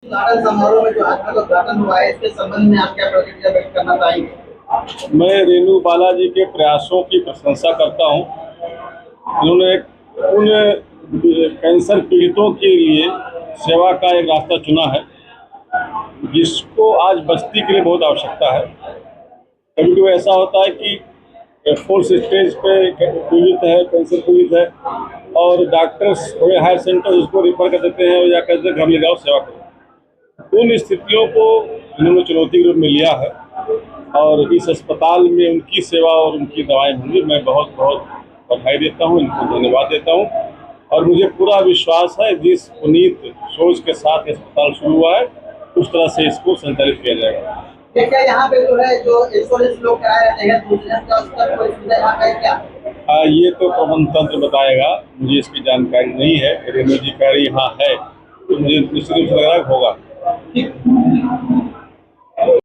उद्घाटन समारोह में जो आज का उद्घाटन हुआ है, इसके संबंध में आप क्या प्रतिक्रिया व्यक्त करना चाहेंगे? मैं रेणु बालाजी के प्रयासों की प्रशंसा करता हूं। उन्होंने उन कैंसर पीड़ितों के लिए सेवा का एक रास्ता चुना है, जिसको आज बस्ती के लिए बहुत आवश्यकता है। कभी कभी ऐसा होता है कि फोर्थ स्टेज पे पीड़ित है, कैंसर पीड़ित है, और डॉक्टर्स थोड़े हायर सेंटर उसको रिफर कर देते हैं या कहते हैं घर ले जाओ सेवा करो। उन स्थितियों को इन्होंने चुनौती के रूप में लिया है और इस अस्पताल में उनकी सेवा और उनकी दवाएं होंगी। मैं बहुत बहुत बधाई देता हूँ, इनको धन्यवाद देता हूँ और मुझे पूरा विश्वास है जिस पुनीत सोच के साथ अस्पताल शुरू हुआ है उस तरह से इसको संचालित किया जाएगा। क्या यहाँ पे जो है जो इंश्योरेंस लोग कराए रहते हैं, तो उसका उसका कोई सुविधा यहाँ पे क्या? ये तो प्रबंध तंत्र बताएगा, मुझे इसकी जानकारी नहीं है। रेणु जी कह रही यहाँ है तो मुझे निश्चित रूप से लग रहा होगा।